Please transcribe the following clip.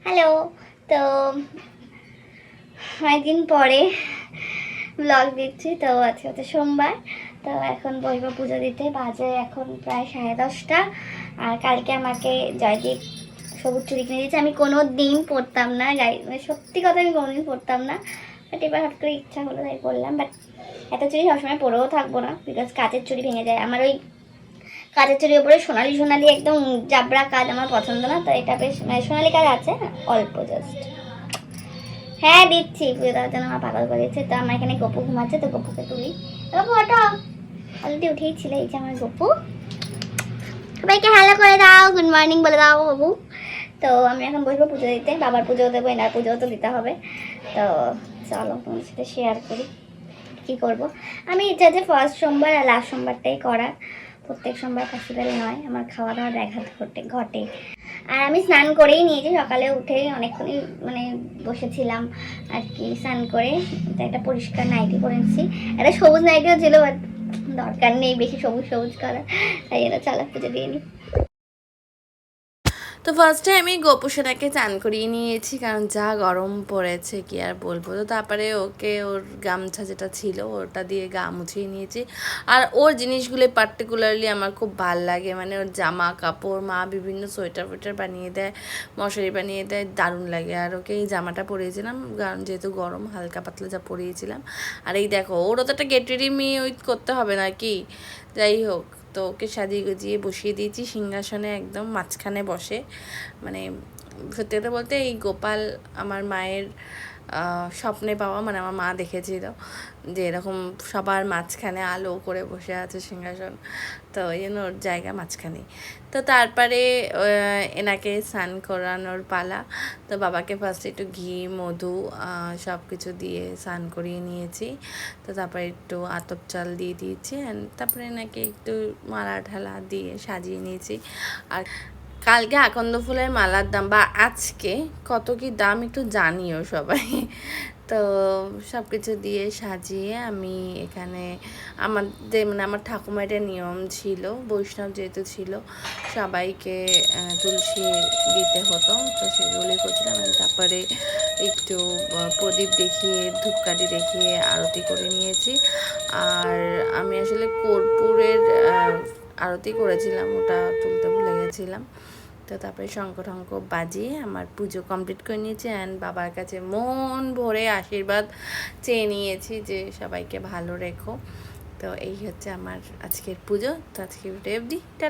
Hello. তো অনেকদিন পরে ব্লগ দিচ্ছি। তো আজকে হচ্ছে সোমবার। তো এখন বসবো পুজো দিতে। বাজে এখন প্রায় 10:30। আর কালকে আমাকে জয়দীপ সবুজ চুড়ি কিনে দিয়েছে। আমি কোনো দিন পরতাম না, সত্যি কথা আমি কোনোদিন পরতাম না, বাট এবার হঠাৎ করে ইচ্ছা হলো তাই করলাম। বাট এত চুড়ি সবসময় পরেও থাকবো না, বিকজ কাচের চুড়ি ভেঙে যায়। আমার ওই কাচের চুড়ির উপরে সোনালি সোনালি একদম জাবড়া কাজ আমার পছন্দ না। তো এটা বেশ সোনালি কাজ আছে, অল্প জাস্ট। হ্যাঁ দিচ্ছি, পুজো দেওয়ার জন্য আমার পাগল করেছে। তো আমার এখানে গপু ঘুমাচ্ছে, তো গপুকে তুলি। গপু ওটা অলরেডি উঠেই ছিল। এই যে আমার গপু। সবাইকে হ্যালো করে দাও, গুড মর্নিং বলে দাও বাবু। তো আমি এখন বসবো পুজো দিতে। বাবার পুজো দেবো, এনার পুজোও তো দিতে হবে। তো চলো তোমার সাথে শেয়ার করি কী করবো। আমি ইচ্ছা যে ফার্স্ট সোমবার আর লাস্ট সোমবারটাই করার। প্রত্যেক সোমবার পসিবল নয়, আমার খাওয়া দাওয়ার ব্যাঘাত ঘটে। আর আমি স্নান করেই নিয়েছি, সকালে উঠে অনেকক্ষণই মানে বসেছিলাম আর কি। স্নান করে একটা পরিষ্কার নাইটি পরেছি, একটা সবুজ নাইটিও ছিল, বাট দরকার নেই বেশি সবুজ সবুজ করার, তাই জন্য চালা পুজো দিয়ে নিই। তো ফার্স্টে আমি গোপুসোনাকে চান করিয়ে নিয়েছি, কারণ যা গরম পড়েছে কি আর বলবো। তো তারপরে ওকে ওর গামছা যেটা ছিল ওটা দিয়ে গা মুছিয়ে নিয়েছি। আর ওর জিনিসগুলো পার্টিকুলারলি আমার খুব ভাল লাগে, মানে ওর জামা কাপড়, মা বিভিন্ন সোয়েটার ফোয়েটার বানিয়ে দেয়, মশারি বানিয়ে দেয়, দারুণ লাগে। আর ওকে এই জামাটা পরিয়েছিলাম, কারণ যেহেতু গরম হালকা পাতলা যা পরিয়েছিলাম। আর এই দেখো, ওরও তো একটা গেট রেডি মি করতে হবে না কি, যাই হোক। তো ওকে সাজিয়ে গুজিয়ে বসিয়ে দিয়েছি সিংহাসনে, একদম মাঝখানে বসে। মানে সত্যি কথা বলতে এই গোপাল আমার মায়ের স্বপ্নে পাওয়া, মানে আমার মা দেখেছিল যে এরকম সবার মাঝখানে আলো করে বসে আছে সিংহাসন, তো এই জন্য ওর জায়গা মাঝখানে। তো তারপরে এনাকে স্নান করানোর পালা। তো বাবাকে ফার্স্টে একটু ঘি মধু সব কিছু দিয়ে স্নান করিয়ে নিয়েছি। তো তারপরে একটু আতপ চাল দিয়ে দিয়েছি, অ্যান্ড তারপরে এনাকে একটু মালা ঢালা দিয়ে সাজিয়ে নিয়েছি। আর কালকে আকন্দ ফুলের মালার দাম, বা আজকে কত কি দাম একটু জানিও সবাই। তো সব কিছু দিয়ে সাজিয়ে আমি এখানে আমাদের মানে আমার ঠাকুমার নিয়ম ছিল, বৈষ্ণব যেহেতু ছিল, সবাইকে তুলসী দিতে হতো, তো সেগুলোই করছিলাম। তারপরে একটু প্রদীপ দেখিয়ে ধূপকাঠি দেখিয়ে আরতি করে নিয়েছি। আর আমি আসলে কর্পূরের আরতি করেছিলাম, ওটা তুলতে ভুলে গেছিলাম। তো তারপরে শঙ্খ টঙ্খ বাজিয়ে আমার পুজো কমপ্লিট করে নিয়েছি, অ্যান্ড বাবার কাছে মন ভরে আশীর্বাদ চেয়ে নিয়েছি যে সবাইকে ভালো রেখো। তো এই হচ্ছে আমার আজকের পুজো। তো আজকে ভিডিও অবধি, টাটা।